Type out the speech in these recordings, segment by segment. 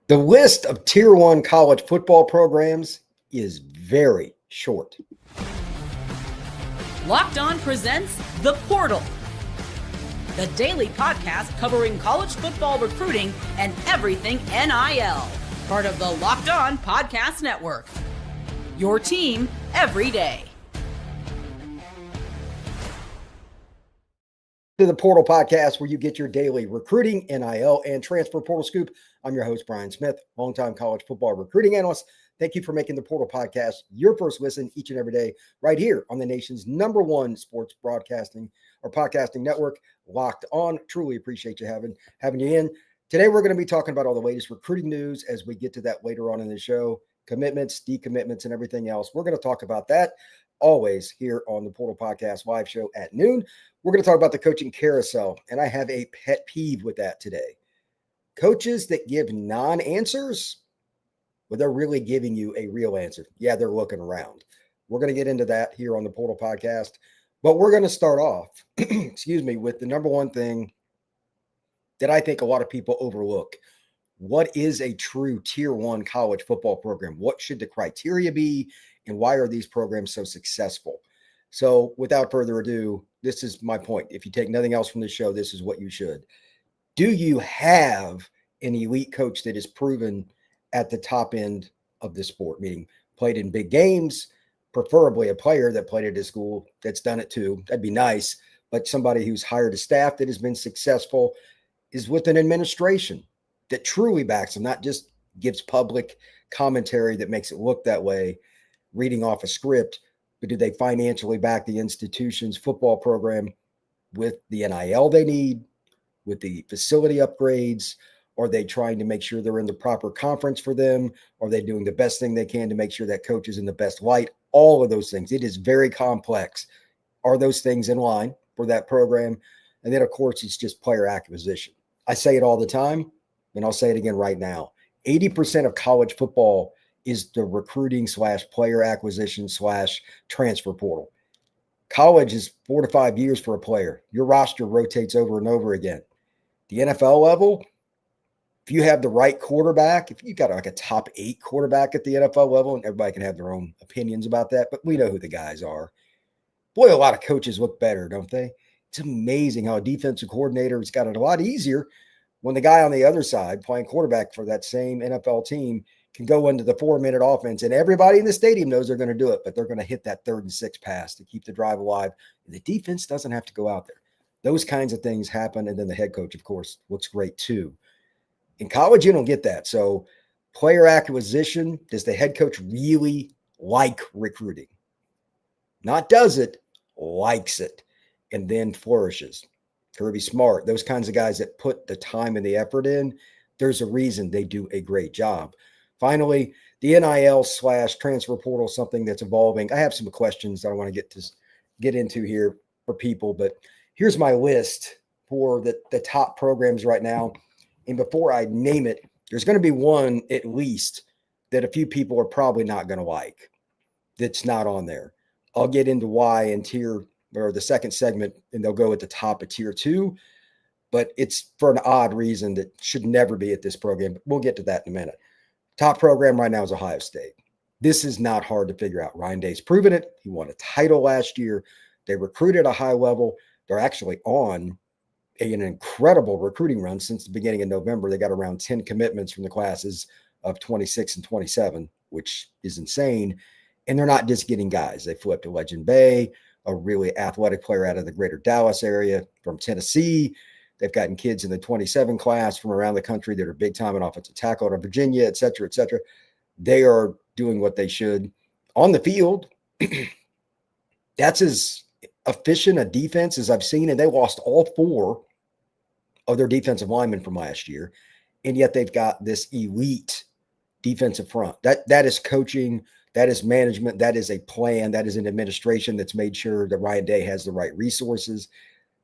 The list of Tier 1 college football programs is very short. Locked On presents The Portal, the daily podcast covering college football recruiting and everything NIL. Part of the Locked On Podcast Network. Your team every day. To the Portal Podcast, where you get your daily recruiting, NIL, and transfer portal scoop. I'm your host, Brian Smith, longtime college football recruiting analyst. Thank you for making the Portal Podcast your first listen each and every day, right here on the nation's #1 sports broadcasting or podcasting network, Locked On. Truly appreciate you having you in. Today, we're going to be talking about all the latest recruiting news as we get to that later on in the show. Commitments, decommitments, and everything else. We're going to talk about that always here on the Portal Podcast live show at noon. We're going to talk about the coaching carousel, and I have a pet peeve with that today. Coaches that give non-answers, but they're really giving you a real answer. Yeah, they're looking around. We're going to get into that here on the Portal Podcast, but we're going to start off, with the number one thing that I think a lot of people overlook. What is a true Tier 1 college football program? What should the criteria be, and why are these programs so successful? So without further ado, this is my point. If you take nothing else from this show, this is what you should. Do you have an elite coach that is proven at the top end of the sport, meaning played in big games, preferably a player that played at a school that's done it too? That'd be nice. But somebody who's hired a staff that has been successful, is with an administration that truly backs them, not just gives public commentary that makes it look that way, reading off a script, but do they financially back the institution's football program with the NIL they need, with the facility upgrades? Are they trying to make sure they're in the proper conference for them? Are they doing the best thing they can to make sure that coach is in the best light? All of those things. It is very complex. Are those things in line for that program? And then, of course, it's just player acquisition. I say it all the time, and I'll say it again right now. 80% of college football is the recruiting / player acquisition / transfer portal. College is 4 to 5 years for a player. Your roster rotates over and over again. The NFL level, if you have the right quarterback, if you got like a top 8 quarterback at the NFL level, and everybody can have their own opinions about that, but we know who the guys are. Boy, a lot of coaches look better, don't they? It's amazing how a defensive coordinator has got it a lot easier when the guy on the other side playing quarterback for that same NFL team can go into the 4-minute offense, and everybody in the stadium knows they're going to do it, but they're going to hit that 3rd and 6 pass to keep the drive alive. And the defense doesn't have to go out there. Those kinds of things happen, and then the head coach, of course, looks great too. In college, you don't get that. So player acquisition, does the head coach really like recruiting? Not does it, likes it, and then flourishes. Kirby Smart, those kinds of guys that put the time and the effort in, there's a reason they do a great job. Finally, the NIL / transfer portal, something that's evolving. I have some questions that I want to get into here for people, but here's my list for the top programs right now. And before I name it, there's going to be one at least that a few people are probably not going to like that's not on there. I'll get into why in the second segment, and they'll go at the top of Tier 2, but it's for an odd reason that should never be at this program. But we'll get to that in a minute. Top program right now is Ohio State. This is not hard to figure out. Ryan Day's proven it. He won a title last year. They recruited at a high level. They're actually on an incredible recruiting run since the beginning of November. They got around 10 commitments from the classes of 26 and 27, which is insane. And they're not just getting guys. They flipped to Legend Bay, a really athletic player out of the greater Dallas area from Tennessee. They've gotten kids in the 27 class from around the country that are big time in offensive tackle out of Virginia, et cetera, et cetera. They are doing what they should on the field. That's as efficient a defense as I've seen, and they lost all 4 of their defensive linemen from last year, and yet they've got this elite defensive front. That is coaching, that is management, that is a plan, that is an administration that's made sure that Ryan Day has the right resources,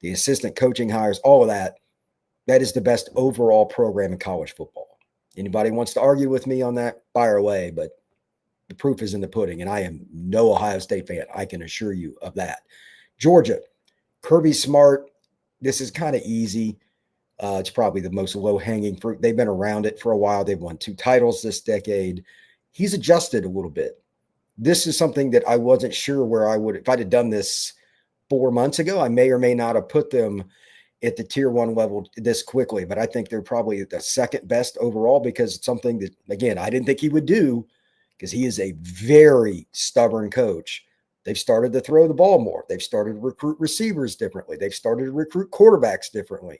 the assistant coaching hires, all of that. That is the best overall program in college football. Anybody wants to argue with me on that, fire away, but the proof is in the pudding, and I am no Ohio State fan. I can assure you of that. Georgia, Kirby Smart, this is kind of easy. It's probably the most low-hanging fruit. They've been around it for a while. They've won 2 titles this decade. He's adjusted a little bit. This is something that I wasn't sure where I would, if I'd have done this 4 months ago, I may or may not have put them at the tier 1 level this quickly, but I think they're probably the second best overall because it's something that, again, I didn't think he would do because he is a very stubborn coach. They've started to throw the ball more. They've started to recruit receivers differently. They've started to recruit quarterbacks differently.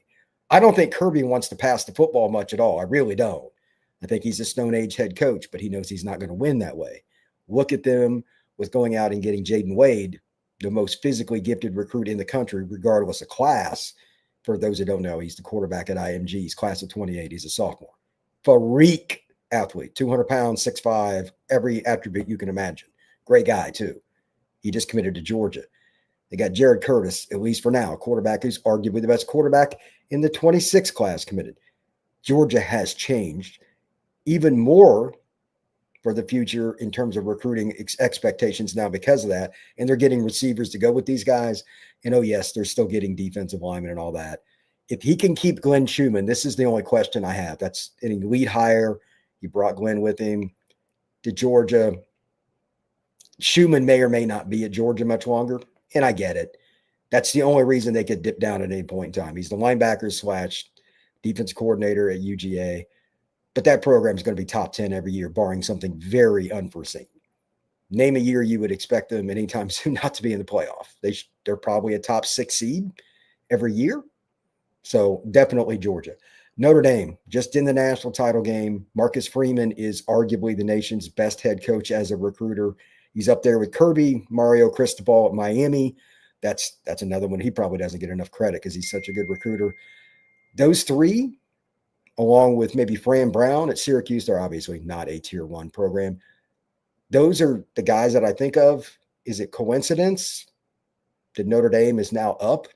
I don't think Kirby wants to pass the football much at all. I really don't. I think he's a Stone Age head coach, but he knows he's not going to win that way. Look at them with going out and getting Jaden Wade, the most physically gifted recruit in the country, regardless of class. For those who don't know, he's the quarterback at IMG. He's class of 28. He's a sophomore. Freak athlete, 200 pounds, 6'5", every attribute you can imagine. Great guy, too. He just committed to Georgia. They got Jared Curtis, at least for now, a quarterback who's arguably the best quarterback in the 26 class committed. Georgia has changed even more for the future in terms of recruiting expectations now because of that. And they're getting receivers to go with these guys. And, oh, yes, they're still getting defensive linemen and all that. If he can keep Glenn Schumann, this is the only question I have. That's an elite hire. He brought Glenn with him to Georgia. Schumann may or may not be at Georgia much longer, and I get it. That's the only reason they could dip down at any point in time. He's the linebacker / defense coordinator at UGA. But that program is going to be top 10 every year, barring something very unforeseen. Name a year you would expect them anytime soon not to be in the playoff. They're probably a top 6 seed every year. So definitely Georgia. Notre Dame, just in the national title game. Marcus Freeman is arguably the nation's best head coach as a recruiter. He's up there with Kirby, Mario Cristobal at Miami. That's another one. He probably doesn't get enough credit because he's such a good recruiter. Those three, along with maybe Fran Brown at Syracuse, they're obviously not a tier 1 program. Those are the guys that I think of. Is it coincidence that Notre Dame is now up?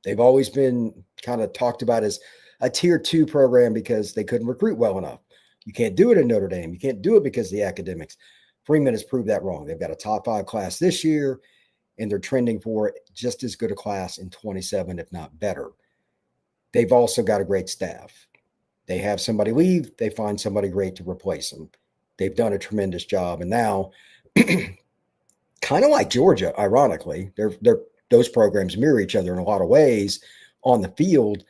They've always been kind of talked about as a tier 2 program because they couldn't recruit well enough. You can't do it in Notre Dame. You can't do it because of the academics. Freeman has proved that wrong. They've got a top 5 class this year, and they're trending for just as good a class in 27, if not better. They've also got a great staff. They have somebody leave, they find somebody great to replace them. They've done a tremendous job. And now, kind of like Georgia, ironically, those programs mirror each other in a lot of ways on the field.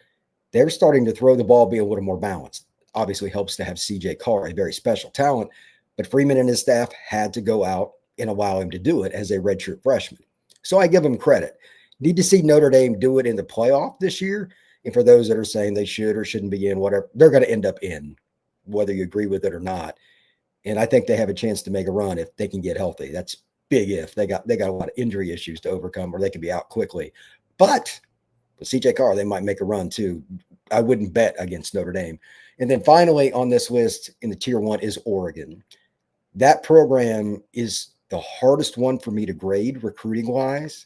They're starting to throw the ball, be a little more balanced. Obviously helps to have CJ Carr, a very special talent, but Freeman and his staff had to go out and allow him to do it as a redshirt freshman. So I give him credit. Need to see Notre Dame do it in the playoff this year. And for those that are saying they should or shouldn't be in, whatever, they're going to end up in, whether you agree with it or not. And I think they have a chance to make a run if they can get healthy. That's big if. They got a lot of injury issues to overcome, or they can be out quickly. But with CJ Carr, they might make a run too. I wouldn't bet against Notre Dame. And then finally on this list in the tier 1 is Oregon. That program is the hardest one for me to grade recruiting-wise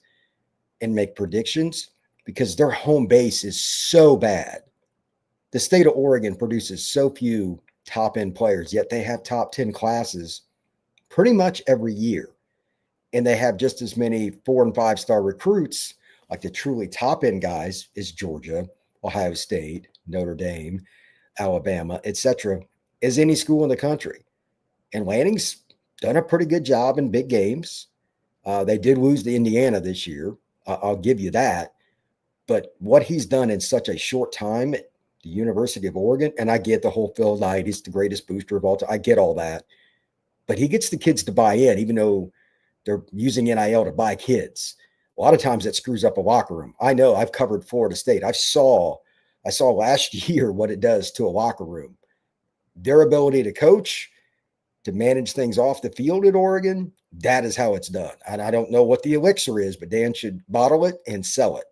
and make predictions, because their home base is so bad. The state of Oregon produces so few top-end players, yet they have top 10 classes pretty much every year. And they have just as many 4- and 5-star recruits, like the truly top-end guys, is Georgia, Ohio State, Notre Dame, Alabama, etc., as any school in the country. And Lanning's done a pretty good job in big games. They did lose to Indiana this year. I'll give you that. But what he's done in such a short time at the University of Oregon, and I get the whole Phil Knight, he's the greatest booster of all time. I get all that. But he gets the kids to buy in, even though they're using NIL to buy kids. A lot of times that screws up a locker room. I know, I've covered Florida State. I saw last year what it does to a locker room. Their ability to coach, to manage things off the field at Oregon, that is how it's done. And I don't know what the elixir is, but Dan should bottle it and sell it,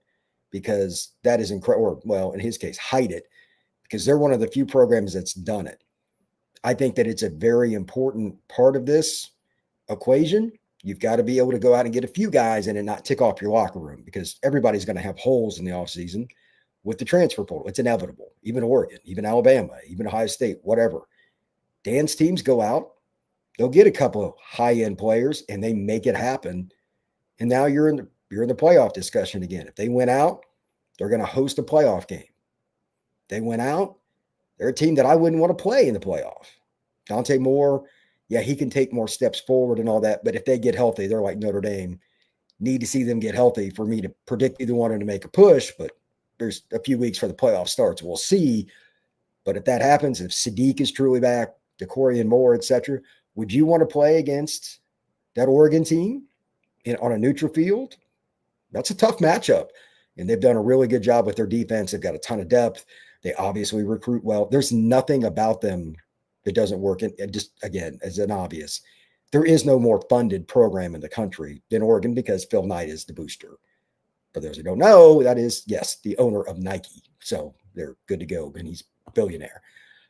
because that is incredible. Or, well, in his case, hide it, because they're one of the few programs that's done it. I think that it's a very important part of this equation. You've got to be able to go out and get a few guys in and not tick off your locker room, because everybody's going to have holes in the offseason with the transfer portal. It's inevitable. Even Oregon, even Alabama, even Ohio State, whatever. Dan's teams go out, they'll get a couple of high-end players, and they make it happen. And now you're in the playoff discussion again. If they win out, they're going to host a playoff game. They went out. They're a team that I wouldn't want to play in the playoff. Dante Moore, yeah, he can take more steps forward and all that, but if they get healthy, they're like Notre Dame. Need to see them get healthy for me to predict either one to make a push, but there's a few weeks for the playoff starts. We'll see. But if that happens, if Sadiq is truly back, DeCorian Moore, etc., would you want to play against that Oregon team on a neutral field? That's a tough matchup. And they've done a really good job with their defense. They've got a ton of depth. They obviously recruit well. There's nothing about them that doesn't work. And just, again, as an obvious, there is no more funded program in the country than Oregon because Phil Knight is the booster. For those who don't know, that is, yes, the owner of Nike. So they're good to go, and he's a billionaire.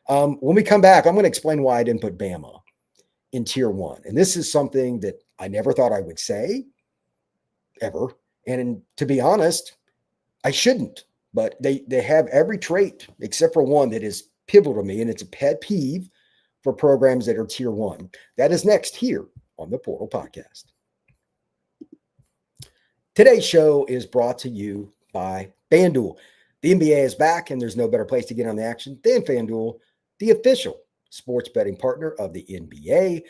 When we come back, I'm going to explain why I didn't put Bama in tier 1. And this is something that I never thought I would say ever. And to be honest, I shouldn't. But they have every trait except for one that is pivotal to me, and it's a pet peeve for programs that are tier 1. That is next here on the Portal Podcast. Today's show is brought to you by FanDuel. The NBA is back, and there's no better place to get on the action than FanDuel, the official sports betting partner of the NBA.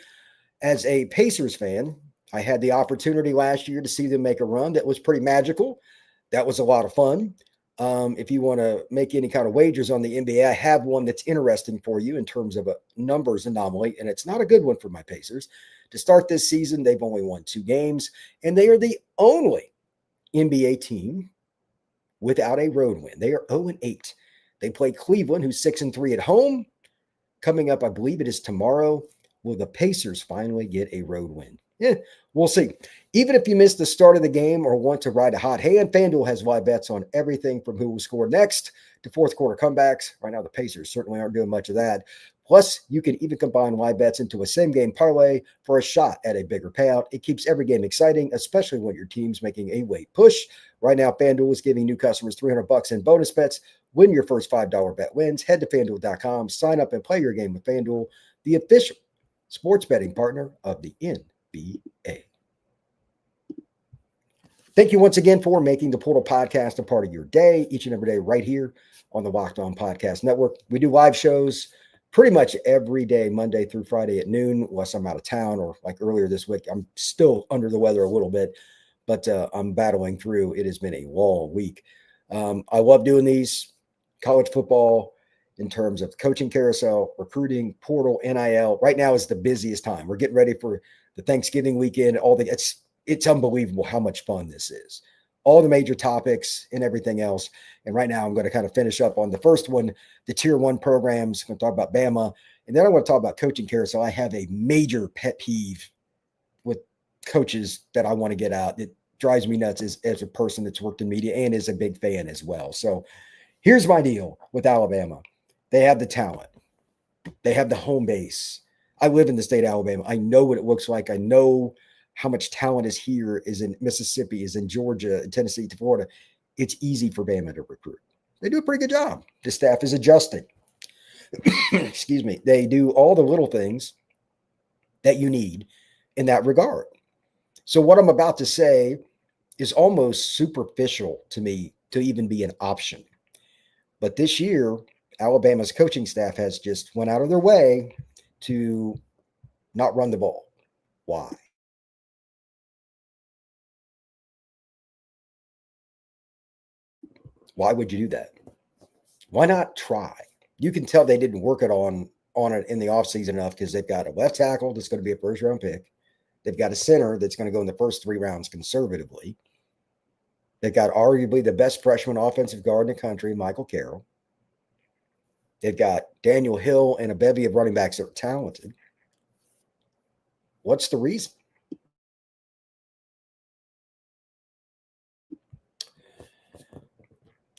As a Pacers fan, I had the opportunity last year to see them make a run that was pretty magical. That was a lot of fun. If you want to make any kind of wagers on the NBA, I have one that's interesting for you in terms of a numbers anomaly, and it's not a good one for my Pacers. To start this season, they've only won 2 games, and they are the only NBA team without a road win. They are 0-8. They play Cleveland, who's 6-3 at home. Coming up, I believe it is tomorrow. Will the Pacers finally get a road win? Yeah, we'll see. Even if you missed the start of the game or want to ride a hot hand, FanDuel has live bets on everything from who will score next to fourth quarter comebacks. Right now, the Pacers certainly aren't doing much of that. Plus, you can even combine live bets into a same-game parlay for a shot at a bigger payout. It keeps every game exciting, especially when your team's making a late push. Right now, FanDuel is giving new customers $300 in bonus bets when your first $5 bet wins. Head to FanDuel.com, sign up, and play your game with FanDuel, the official sports betting partner of the NBA. Thank you once again for making the Portal Podcast a part of your day, each and every day right here on the Locked On Podcast Network. We do live shows pretty much every day, Monday through Friday at noon, unless I'm out of town or like earlier this week. I'm still under the weather a little bit, but I'm battling through. It has been a long week. I love doing these. College football in terms of coaching carousel, recruiting, portal, NIL. Right now is the busiest time. We're getting ready for the Thanksgiving weekend. It's unbelievable how much fun this is. All the major topics and everything else. And right now I'm going to kind of finish up on the first one, the tier 1 programs. I'm going to talk about Bama. And then I want to talk about coaching carousel. I have a major pet peeve with coaches that I want to get out. It drives me nuts as a person that's worked in media and is a big fan as well. So here's my deal with Alabama. They have the talent. They have the home base. I live in the state of Alabama. I know what it looks like. I know how much talent is here, is in Mississippi, is in Georgia, Tennessee, to Florida. It's easy for Bama to recruit. They do a pretty good job. The staff is adjusting. Excuse me. They do all the little things that you need in that regard. So what I'm about to say is almost superficial to me to even be an option. But this year, Alabama's coaching staff has just went out of their way to not run the ball. Why? Why would you do that? Why not try? You can tell they didn't work it on it in the offseason enough because they've got a left tackle that's going to be a first-round pick. They've got a center that's going to go in the first 3 rounds conservatively. They've got arguably the best freshman offensive guard in the country, Michael Carroll. They've got Daniel Hill and a bevy of running backs that are talented. What's the reason?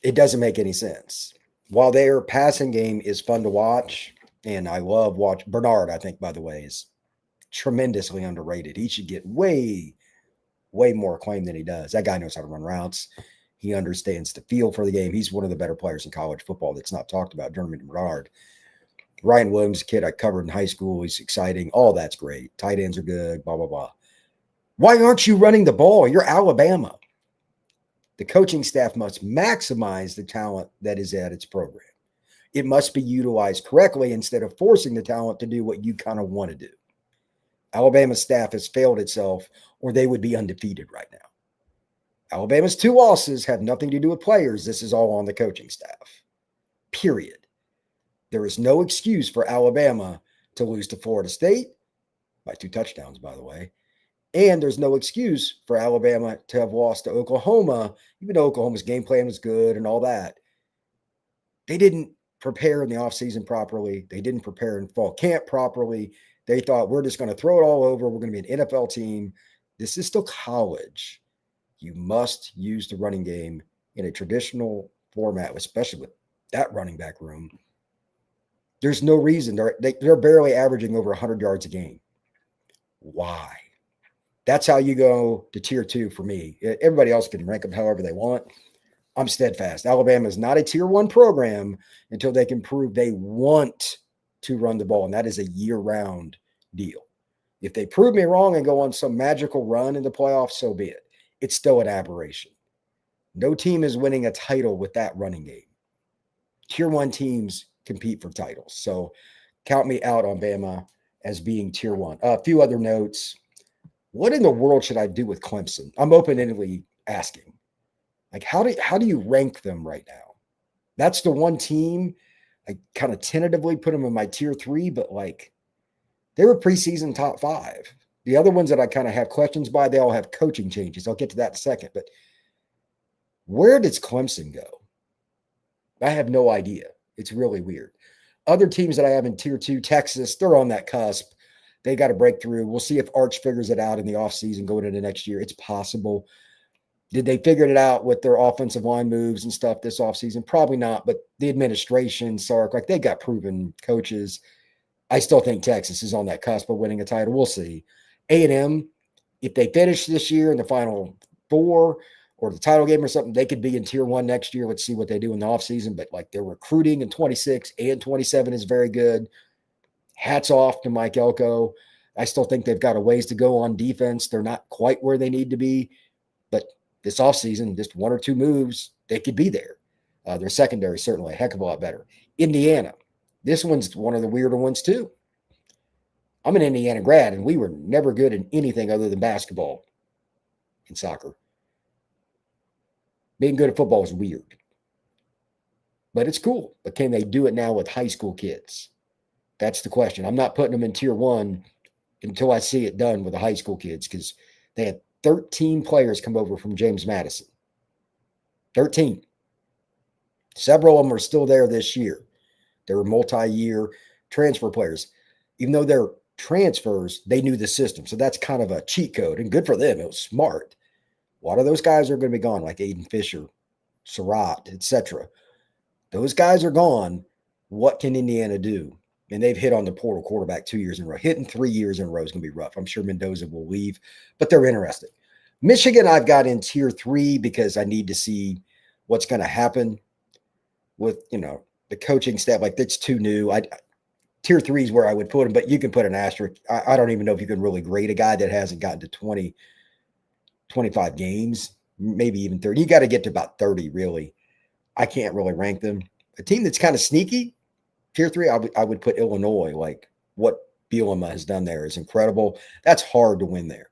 It doesn't make any sense. While their passing game is fun to watch, and I love watch Bernard, I think, by the way, is tremendously underrated. He should get way more acclaim than he does. That guy knows how to run routes. He understands the feel for the game. He's one of the better players in college football that's not talked about, Jeremy Bernard. Ryan Williams, a kid I covered in high school. He's exciting. All that's great. Tight ends are good, blah, blah, blah. Why aren't you running the ball? You're Alabama. The coaching staff must maximize the talent that is at its program. It must be utilized correctly instead of forcing the talent to do what you kind of want to do. Alabama's staff has failed itself, or they would be undefeated right now. Alabama's 2 losses have nothing to do with players. This is all on the coaching staff. Period. There is no excuse for Alabama to lose to Florida State by 2 touchdowns, by the way. And there's no excuse for Alabama to have lost to Oklahoma, even though Oklahoma's game plan was good and all that. They didn't prepare in the offseason properly. They didn't prepare in fall camp properly. They thought, we're just going to throw it all over. We're going to be an NFL team. This is still college. You must use the running game in a traditional format, especially with that running back room. There's no reason. They're barely averaging over 100 yards a game. Why? That's how you go to tier 2 for me. Everybody else can rank them however they want. I'm steadfast. Alabama is not a tier 1 program until they can prove they want to run the ball, and that is a year-round deal. If they prove me wrong and go on some magical run in the playoffs, so be it. It's still an aberration. No team is winning a title with that running game. Tier 1 teams compete for titles. So count me out on Bama as being tier 1. A few other notes. What in the world should I do with Clemson? I'm open-endedly asking. Like, how do you rank them right now? That's the one team I kind of tentatively put them in my tier 3, but like they were preseason top 5. The other ones that I kind of have questions by, they all have coaching changes. I'll get to that in a second. But where does Clemson go? I have no idea. It's really weird. Other teams that I have in tier 2, Texas, they're on that cusp. They got to break through. We'll see if Arch figures it out in the offseason going into next year. It's possible. Did they figure it out with their offensive line moves and stuff this offseason? Probably not, but the administration, Sark, like they got proven coaches. I still think Texas is on that cusp of winning a title. We'll see. A&M, if they finish this year in the Final Four or the title game or something, they could be in tier 1 next year. Let's see what they do in the offseason. But like their recruiting in 26 and 27 is very good. Hats off to Mike Elko. I still think they've got a ways to go on defense. They're not quite where they need to be, but this offseason, just 1 or 2 moves, they could be there. Their secondary certainly a heck of a lot better. Indiana, this one's one of the weirder ones too. I'm an Indiana grad, and we were never good in anything other than basketball and soccer. Being good at football is weird, but it's cool. But can they do it now with high school kids? That's the question. I'm not putting them in tier 1 until I see it done with the high school kids, because they had 13 players come over from James Madison. 13. Several of them are still there this year. They were multi-year transfer players. Even though they're transfers, they knew the system. So that's kind of a cheat code, and good for them. It was smart. A lot of those guys are going to be gone, like Aiden Fisher, Surratt, etc. Those guys are gone. What can Indiana do? And they've hit on the portal quarterback 2 years in a row. Hitting 3 years in a row is going to be rough. I'm sure Mendoza will leave, but they're interesting. Michigan, I've got in tier 3 because I need to see what's going to happen with, the coaching staff. Like, that's too new. Tier 3 is where I would put them, but you can put an asterisk. I don't even know if you can really grade a guy that hasn't gotten to 20, 25 games, maybe even 30. You got to get to about 30, really. I can't really rank them. A team that's kind of sneaky, tier 3, I would put Illinois. Like, what Bielema has done there is incredible. That's hard to win there.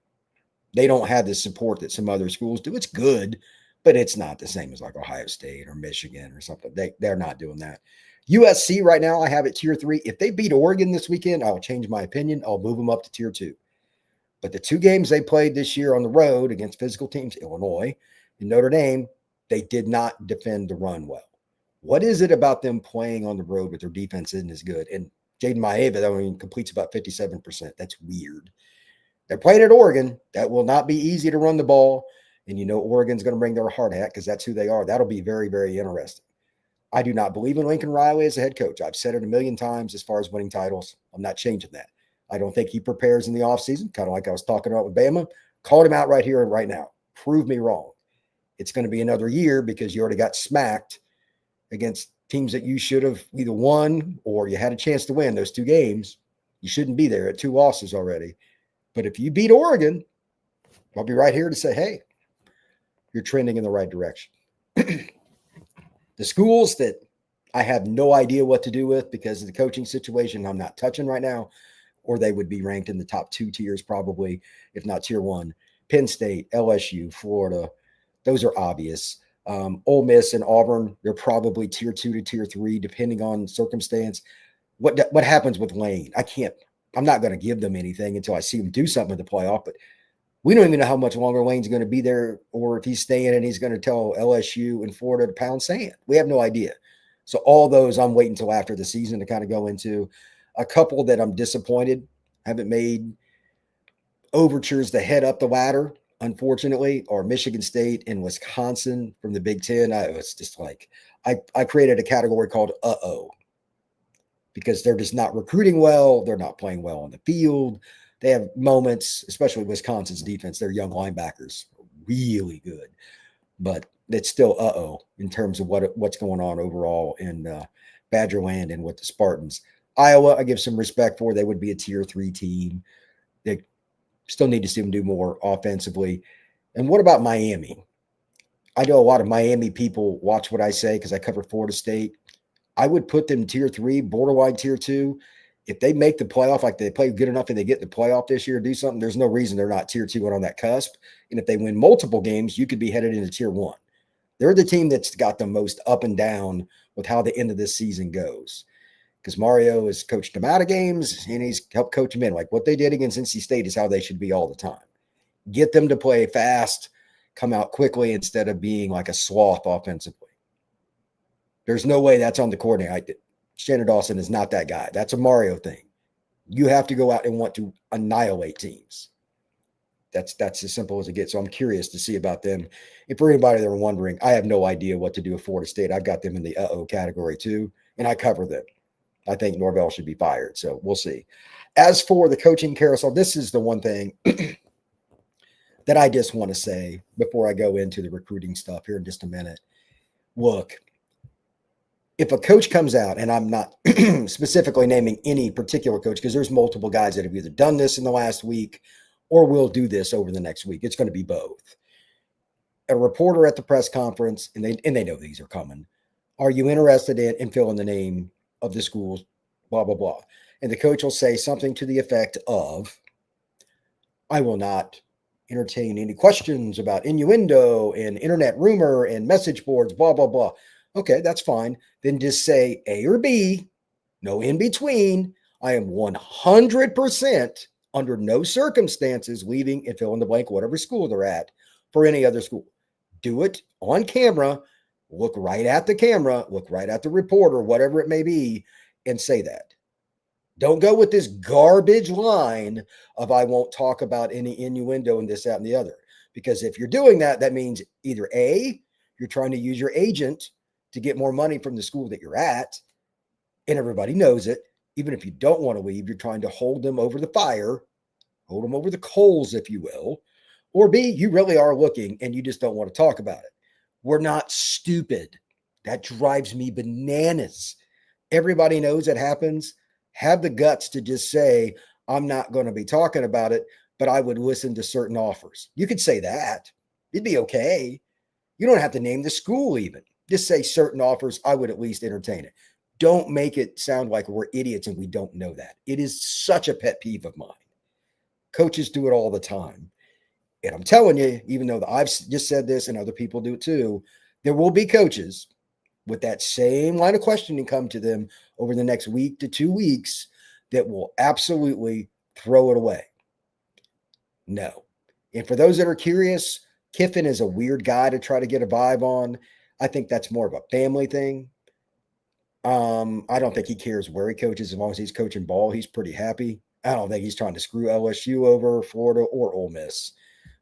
They don't have the support that some other schools do. It's good, but it's not the same as like Ohio State or Michigan or something. They're not doing that. USC right now, I have it tier 3. If they beat Oregon this weekend, I'll change my opinion. I'll move them up to tier 2. But the 2 games they played this year on the road against physical teams, Illinois and Notre Dame, they did not defend the run well. What is it about them playing on the road with their defense isn't as good? And Jaden Maeva, completes about 57%. That's weird. They're playing at Oregon. That will not be easy to run the ball. And Oregon's going to bring their hard hat because that's who they are. That'll be very, very interesting. I do not believe in Lincoln Riley as a head coach. I've said it a million times as far as winning titles. I'm not changing that. I don't think he prepares in the offseason, kind of like I was talking about with Bama. Called him out right here and right now. Prove me wrong. It's going to be another year because you already got smacked against teams that you should have either won or you had a chance to win those 2 games. You shouldn't be there at 2 losses already. But if you beat Oregon, I'll be right here to say, hey, you're trending in the right direction. The schools that I have no idea what to do with because of the coaching situation. I'm not touching right now, or they would be ranked in the top 2 tiers, probably, if not tier 1. Penn State, LSU, Florida, those are obvious. Ole Miss and Auburn, they're probably tier 2 to tier 3, depending on circumstance. What happens with Lane? I'm not going to give them anything until I see him do something in the playoff, but we don't even know how much longer Lane's going to be there or if he's staying and he's going to tell LSU and Florida to pound sand. We have no idea. So all those I'm waiting until after the season to kind of go into. A couple that I'm disappointed haven't made overtures to head up the ladder, unfortunately, are Michigan State and Wisconsin from the Big Ten. It's just like I created a category called uh-oh because they're just not recruiting well. They're not playing well on the field. They have moments, especially Wisconsin's defense. Their young linebackers are really good, but it's still uh-oh in terms of what's going on overall in Badgerland and with the Spartans. Iowa, I give some respect for. They would be a tier 3 team. They still need to see them do more offensively. And what about Miami? I know a lot of Miami people watch what I say because I cover Florida State. I would put them tier 3, borderline tier 2. If they make the playoff, like they play good enough and they get in the playoff this year, do something, there's no reason they're not tier 2 and on that cusp. And if they win multiple games, you could be headed into tier 1. They're the team that's got the most up and down with how the end of this season goes. Because Mario has coached them out of games and he's helped coach them in. Like what they did against NC State is how they should be all the time. Get them to play fast, come out quickly instead of being like a sloth offensively. There's no way that's on the coordinator. Shannon Dawson is not that guy. That's a Mario thing. You have to go out and want to annihilate teams. That's as simple as it gets. So I'm curious to see about them. And for anybody that are wondering, I have no idea what to do with Florida State. I've got them in the uh-oh category too, and I cover them. I think Norvell should be fired. So we'll see. As for the coaching carousel, this is the one thing that I just want to say before I go into the recruiting stuff here in just a minute. Look, if a coach comes out, and I'm not specifically naming any particular coach because there's multiple guys that have either done this in the last week or will do this over the next week. It's going to be both. A reporter at the press conference, and they know these are coming. Are you interested in filling the name of the schools, blah, blah, blah. And the coach will say something to the effect of, I will not entertain any questions about innuendo and internet rumor and message boards, blah, blah, blah. Okay, that's fine. Then just say A or B, no in between. I am 100% under no circumstances leaving and fill in the blank, whatever school they're at, for any other school. Do it on camera. Look right at the camera, look right at the reporter, whatever it may be, and say that. Don't go with this garbage line of I won't talk about any innuendo and this, that, and the other. Because if you're doing that, that means either A, you're trying to use your agent to get more money from the school that you're at, and everybody knows it. Even if you don't want to leave, you're trying to hold them over the fire, hold them over the coals, if you will. Or B, you really are looking and you just don't want to talk about it. We're not stupid. That drives me bananas. Everybody knows it happens. Have the guts to just say, I'm not going to be talking about it, but I would listen to certain offers. You could say that. It'd be okay. You don't have to name the school even. Just say certain offers. I would at least entertain it. Don't make it sound like we're idiots and we don't know that. It is such a pet peeve of mine. Coaches do it all the time. And I'm telling you, even though I've just said this and other people do it too, there will be coaches with that same line of questioning come to them over the next week to 2 weeks that will absolutely throw it away. No. And for those that are curious, Kiffin is a weird guy to try to get a vibe on. I think that's more of a family thing. I don't think he cares where he coaches as long as he's coaching ball. He's pretty happy. I don't think he's trying to screw LSU over, Florida, or Ole Miss.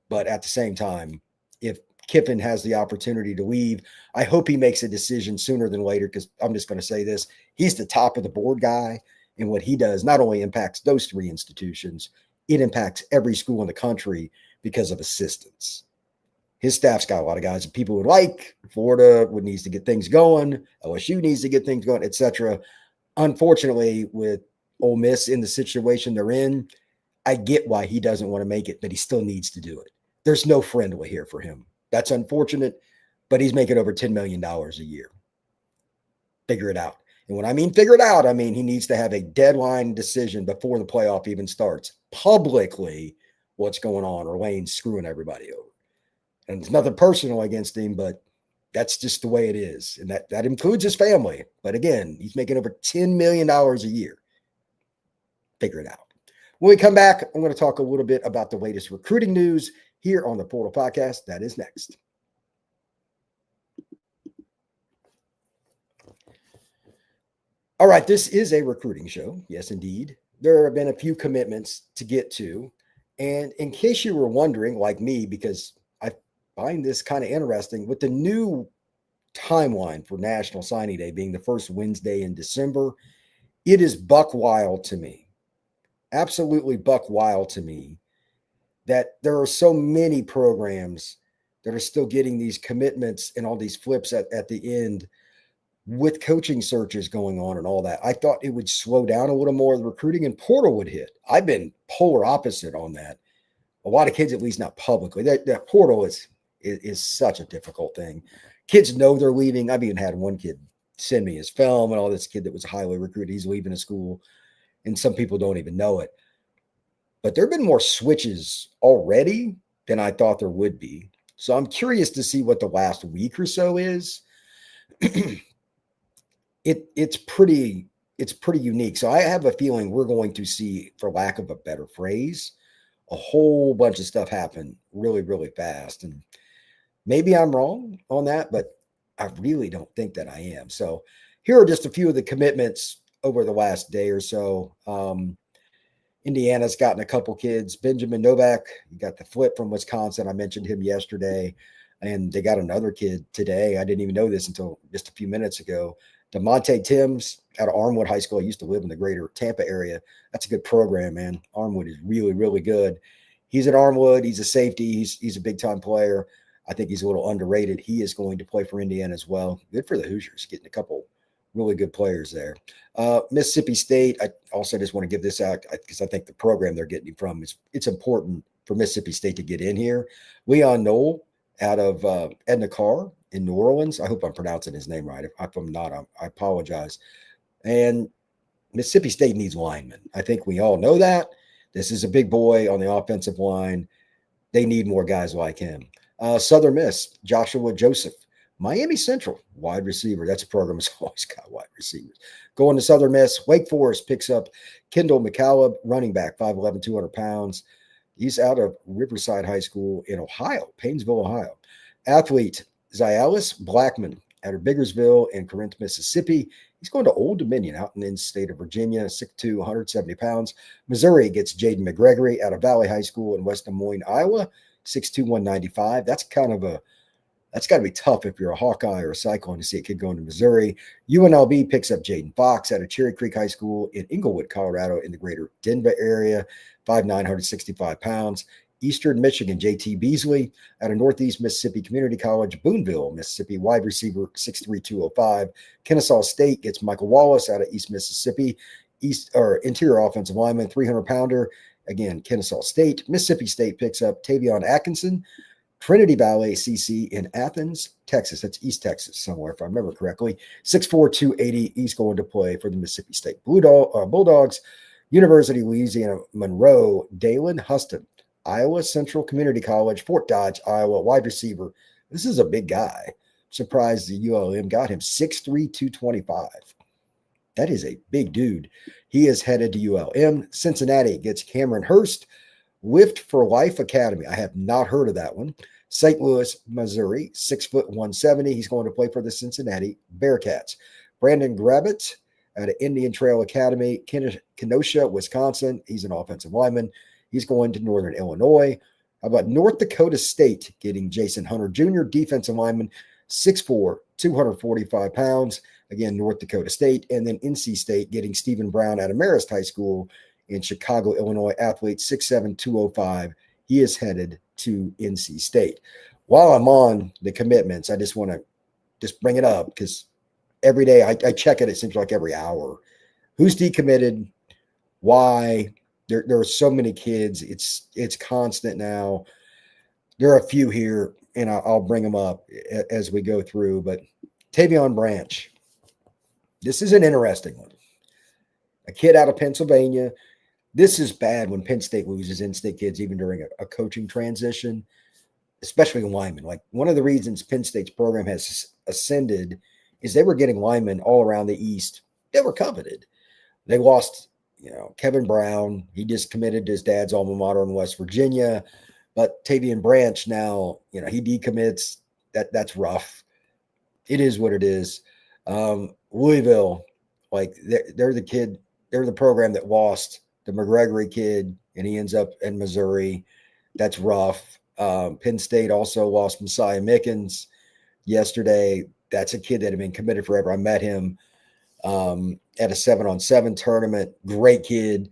But at the same time, if Kiffin has the opportunity to leave, I hope he makes a decision sooner than later because I'm just going to say this. He's the top of the board guy. And what he does not only impacts those 3 institutions, it impacts every school in the country because of assistance. His staff's got a lot of guys that people would like. Florida needs to get things going. LSU needs to get things going, etc. Unfortunately, with Ole Miss in the situation they're in, I get why he doesn't want to make it, but he still needs to do it. There's no friendly here for him. That's unfortunate, but he's making over $10 million a year. figure it out. And when I mean figure it out, I mean he needs to have a deadline decision before the playoff even starts publicly what's going on, or Lane's screwing everybody over. And it's nothing personal against him, but that's just the way it is. And that includes his family. But again, he's making over $10 million a year. Figure it out. When we come back, I'm going to talk a little bit about the latest recruiting news here on the Portal Podcast. That is next. All right, this is a recruiting show. Yes, indeed. There have been a few commitments to get to. And in case you were wondering, like me, because I find this kind of interesting, with the new timeline for National Signing Day being the first Wednesday in December, it is buck wild to me. Absolutely buck wild to me that there are so many programs that are still getting these commitments and all these flips at the end with coaching searches going on and all that. I thought it would slow down a little more. The recruiting and portal would hit. I've been polar opposite on that. A lot of kids, at least not publicly, that portal is such a difficult thing. Kids know they're leaving. I've even had one kid send me his film and all this kid that was highly recruited. He's leaving a school, and some people don't even know it. But there have been more switches already than I thought there would be. So I'm curious to see what the last week or so is. It's pretty unique. So I have a feeling we're going to see, for lack of a better phrase, a whole bunch of stuff happen really, really fast. And maybe I'm wrong on that, but I really don't think that I am. So here are just a few of the commitments over the last day or so. Indiana's gotten a couple kids. Benjamin Novak, you got the flip from Wisconsin. I mentioned him yesterday. And they got another kid today. I didn't even know this until just a few minutes ago. DeMonte Timms out of Armwood High School. I used to live in the greater Tampa area. That's a good program, man. Armwood is really, really good. He's at Armwood. He's a safety. He's a big-time player. I think he's a little underrated. He is going to play for Indiana as well. Good for the Hoosiers, getting a couple really good players there. Mississippi State, I also just want to give this out because I think the program they're getting him from it's important for Mississippi State to get in here. Leon Knoll out of Edna Carr in New Orleans. I hope I'm pronouncing his name right. If I'm not, I apologize. And Mississippi State needs linemen. I think we all know that. This is a big boy on the offensive line. They need more guys like him. Southern Miss, Joshua Joseph. Miami Central, wide receiver. That's a program that's always got wide receivers. Going to Southern Miss, Wake Forest picks up Kendall McCallum, running back, 5'11", 200 pounds. He's out of Riverside High School in Ohio, Painesville, Ohio. Athlete, Zialis Blackman out of Biggersville in Corinth, Mississippi. He's going to Old Dominion out in the state of Virginia, 6'2", 170 pounds. Missouri gets Jaden McGregory out of Valley High School in West Des Moines, Iowa, 6'2", 195. That's got to be tough if you're a Hawkeye or a Cyclone to see a kid going to Missouri. UNLV picks up Jaden Fox out of Cherry Creek High School in Inglewood, Colorado in the greater Denver area, 5'9", 165 pounds. Eastern Michigan, JT Beasley out of Northeast Mississippi Community College, Boonville, Mississippi, wide receiver, 6'3", 205. Kennesaw State gets Michael Wallace out of East Mississippi, interior offensive lineman, 300-pounder. Again, Kennesaw State. Mississippi State picks up Tavion Atkinson, Trinity Valley CC in Athens, Texas. That's East Texas somewhere, if I remember correctly. 6'4", 280. He's going to play for the Mississippi State Bulldogs. University of Louisiana Monroe, Dalen Huston, Iowa Central Community College, Fort Dodge, Iowa, wide receiver. This is a big guy. Surprised the ULM got him, 6'3", 225. That is a big dude. He is headed to ULM. Cincinnati gets Cameron Hurst, Lift for Life Academy. I have not heard of that one. St. Louis, Missouri, 6', 170. He's going to play for the Cincinnati Bearcats. Brandon Grabbett out of Indian Trail Academy, Kenosha, Wisconsin. He's an offensive lineman. He's going to Northern Illinois. How about North Dakota State getting Jason Hunter Jr., defensive lineman, 6'4", 245 pounds. Again, North Dakota State. And then NC State getting Stephen Brown out of Marist High School in Chicago, Illinois, athlete, 6'7", 205. He is headed to NC State. While I'm on the commitments, I just want to just bring it up because every day I check it seems like every hour. Who's decommitted? Why? There are so many kids. It's constant now. There are a few here, and I'll bring them up as we go through. But Tavion Branch, This is an interesting one. A kid out of Pennsylvania. This is bad when Penn State loses in-state kids, even during a coaching transition, especially linemen. Like, one of the reasons Penn State's program has ascended is they were getting linemen all around the East that were coveted. They lost, Kevin Brown. He just committed to his dad's alma mater in West Virginia. But Tavian Branch now, he decommits. That's rough. It is what it is. Louisville, like, they're the program that lost the McGregory kid, and he ends up in Missouri. That's rough. Penn State also lost Messiah Mickens yesterday. That's a kid that had been committed forever. I met him at a 7-on-7 tournament. Great kid.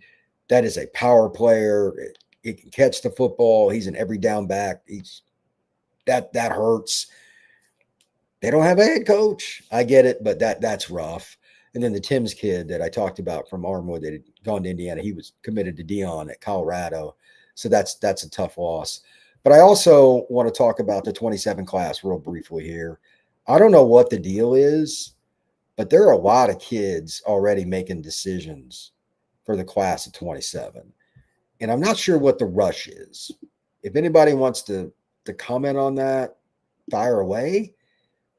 That is a power player. He can catch the football. He's an every down back. That hurts. They don't have a head coach. I get it, but that's rough. And then the Timms kid that I talked about from Armwood that had gone to Indiana, he was committed to Dion at Colorado. So that's a tough loss. But I also want to talk about the 27 class real briefly here. I don't know what the deal is, but there are a lot of kids already making decisions for the class of 27. And I'm not sure what the rush is. If anybody wants to comment on that, fire away.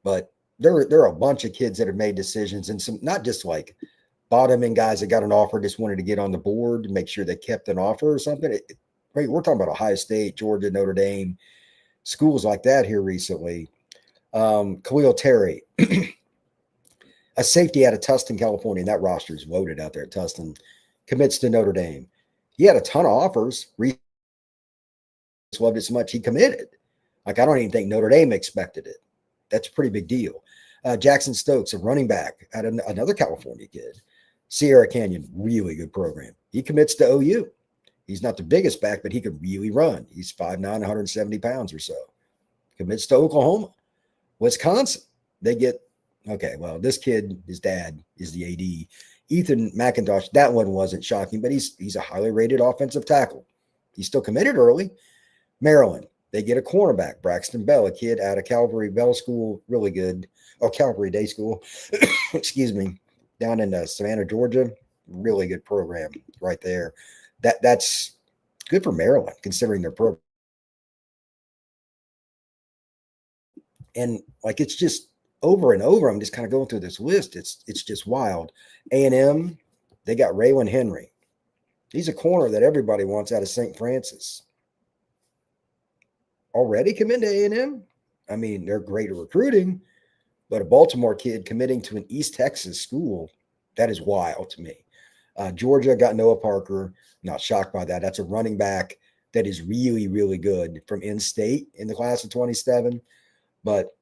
But there are a bunch of kids that have made decisions, and some not just like bottom-end guys that got an offer, just wanted to get on the board to make sure they kept an offer or something. We're talking about Ohio State, Georgia, Notre Dame, schools like that here recently. Khalil Terry, a safety out of Tustin, California, and that roster is loaded out there at Tustin, commits to Notre Dame. He had a ton of offers. Reese loved it so much he committed. Like, I don't even think Notre Dame expected it. That's a pretty big deal. Jackson Stokes, a running back, at another California kid. Sierra Canyon, really good program. He commits to OU. He's not the biggest back, but he could really run. He's 5'9", 170 pounds or so. Commits to Oklahoma. Wisconsin, they get, okay, well, this kid, his dad is the AD. Ethan McIntosh, that one wasn't shocking, but he's a highly rated offensive tackle. He's still committed early. Maryland, they get a cornerback, Braxton Bell, a kid out of Calvary Bell School, really good. Oh, Calvary Day School, excuse me, down in Savannah, Georgia. Really good program right there. That's good for Maryland, considering their program. And like, it's just over and over. I'm just kind of going through this list. It's just wild. A&M, they got Raylan Henry. He's a corner that everybody wants out of St. Francis. Already committed to A&M? I mean, they're great at recruiting, but a Baltimore kid committing to an East Texas school, that is wild to me. Georgia got Noah Parker. Not shocked by that. That's a running back that is really, really good from in-state in the class of 27, but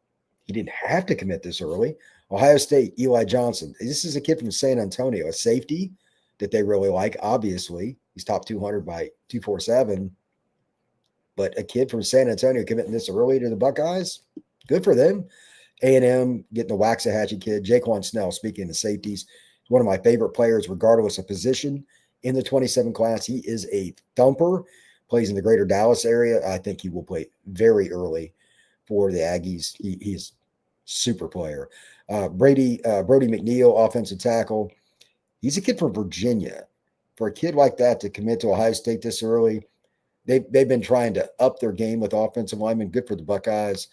he didn't have to commit this early. Ohio State, Eli Johnson. This is a kid from San Antonio, a safety that they really like, obviously. He's top 200 by 247. But a kid from San Antonio committing this early to the Buckeyes, good for them. A&M getting the Waxahachie kid. Jaquan Snell, speaking of the safeties, one of my favorite players, regardless of position in the 27 class. He is a thumper, plays in the greater Dallas area. I think he will play very early for the Aggies. He's super player. Brody McNeil, offensive tackle. He's a kid from Virginia. For a kid like that to commit to Ohio State this early, they've been trying to up their game with offensive linemen. Good for the Buckeyes.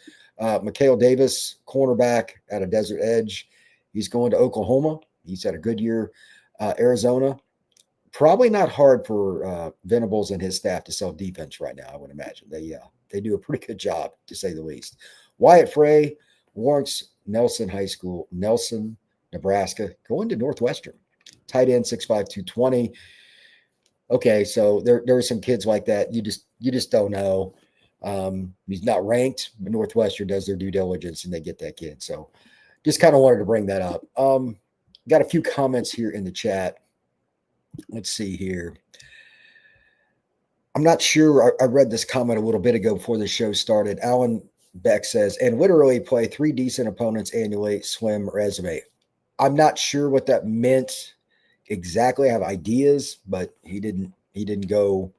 Mikhail Davis, cornerback out of Desert Edge. He's going to Oklahoma. He's had a good year. Arizona. Probably not hard for Venables and his staff to sell defense right now, I would imagine. They do a pretty good job, to say the least. Wyatt Frey, Lawrence Nelson High School, Nelson, Nebraska, going to Northwestern. Tight end, 6'5", 220. Okay, so there are some kids like that. You just don't know. He's not ranked, but Northwestern does their due diligence and they get that kid. So just kind of wanted to bring that up. Got a few comments here in the chat. Let's see here. I'm not sure. I read this comment a little bit ago before the show started. Alan Beck says, and literally play 3 decent opponents annually, swim resume. I'm not sure what that meant exactly. I have ideas, but he didn't go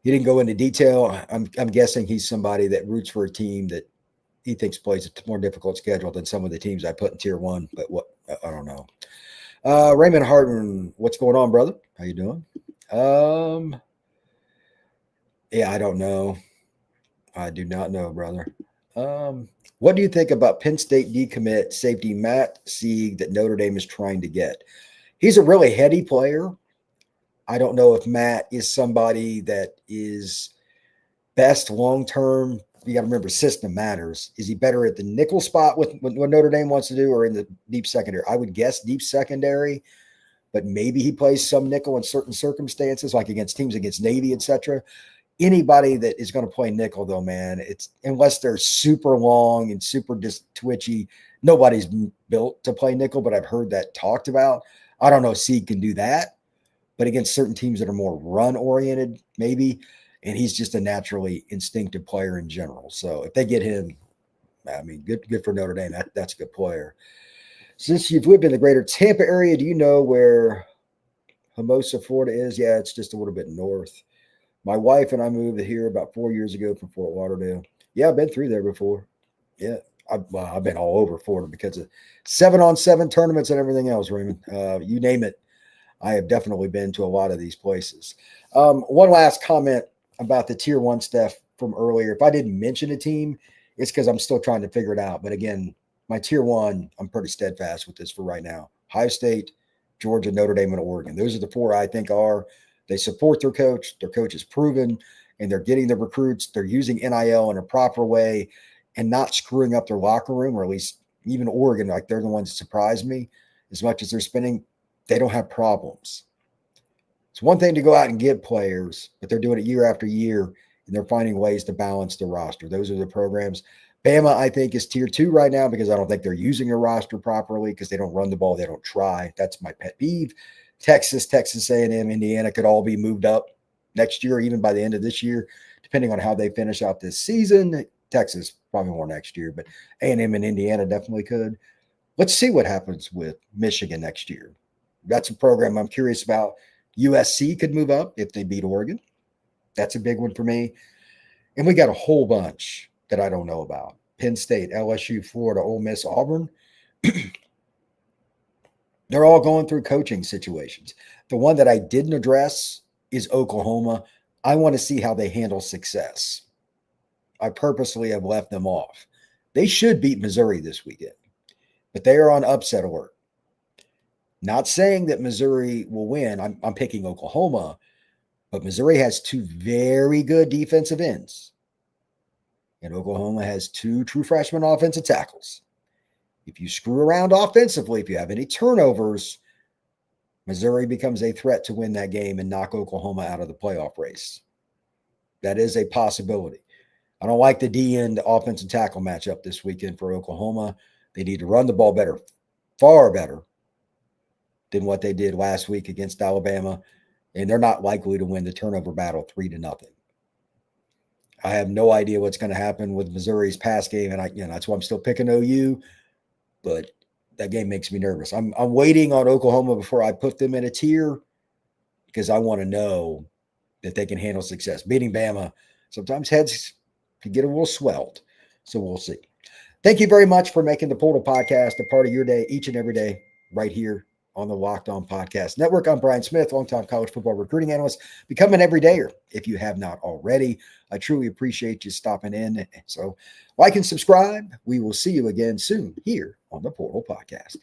into detail. I'm guessing he's somebody that roots for a team that he thinks plays a more difficult schedule than some of the teams I put in tier 1, but I don't know. Raymond Harden, what's going on, brother? How you doing? Yeah, I don't know. I do not know, brother. What do you think about Penn State decommit safety Matt Sieg that Notre Dame is trying to get? He's a really heady player. I don't know if Matt is somebody that is best long-term. You got to remember, system matters. Is he better at the nickel spot with what Notre Dame wants to do, or in the deep secondary? I would guess deep secondary, but maybe he plays some nickel in certain circumstances, like against teams against Navy, etc. Anybody that is going to play nickel, though, man, it's unless they're super long and super just twitchy, nobody's built to play nickel, but I've heard that talked about. I don't know if Sieg can do that, but against certain teams that are more run-oriented, maybe, and he's just a naturally instinctive player in general. So if they get him, I mean, good for Notre Dame. That's a good player. Since you've lived in the greater Tampa area, do you know where Hermosa, Florida is? Yeah, it's just a little bit north. My wife and I moved here about 4 years ago from Fort Lauderdale. Yeah, I've been through there before. Yeah, I've been all over Florida because of 7-on-7 tournaments and everything else, Raymond. You name it. I have definitely been to a lot of these places. One last comment about the tier 1 stuff from earlier. If I didn't mention a team, it's because I'm still trying to figure it out. But again, my tier 1, I'm pretty steadfast with this for right now. Ohio State, Georgia, Notre Dame, and Oregon. Those are the 4 I think are. They support their coach. Their coach is proven, and they're getting the recruits. They're using NIL in a proper way and not screwing up their locker room, or at least even Oregon, like they're the ones that surprised me. As much as they're spending, they don't have problems. It's one thing to go out and get players, but they're doing it year after year, and they're finding ways to balance the roster. Those are the programs. Bama, I think, is tier 2 right now because I don't think they're using a roster properly because they don't run the ball. They don't try. That's my pet peeve. Texas A&M, Indiana could all be moved up next year, even by the end of this year, depending on how they finish out this season. Texas probably more next year, but A&M and Indiana definitely could. Let's see what happens with Michigan next year. That's a program I'm curious about. USC could move up if they beat Oregon. That's a big one for me. And we got a whole bunch that I don't know about. Penn State, LSU, Florida, Ole Miss, Auburn. They're all going through coaching situations. The one that I didn't address is Oklahoma. I want to see how they handle success. I purposely have left them off. They should beat Missouri this weekend, but they are on upset alert. Not saying that Missouri will win. I'm picking Oklahoma, but Missouri has 2 very good defensive ends, and Oklahoma has 2 true freshman offensive tackles. If you screw around offensively, if you have any turnovers, Missouri becomes a threat to win that game and knock Oklahoma out of the playoff race. That is a possibility. I don't like the D-end offensive tackle matchup this weekend for Oklahoma. They need to run the ball better, far better than what they did last week against Alabama, and they're not likely to win the turnover battle 3-0. I have no idea what's going to happen with Missouri's pass game, and that's why I'm still picking OU. But that game makes me nervous. I'm waiting on Oklahoma before I put them in a tier because I want to know that they can handle success. Beating Bama, sometimes heads can get a little swelled. So we'll see. Thank you very much for making the Portal Podcast a part of your day each and every day right here on the Locked On Podcast Network. I'm Brian Smith, longtime college football recruiting analyst. Become an everydayer if you have not already. I truly appreciate you stopping in. So like and subscribe. We will see you again soon here on the Portal Podcast.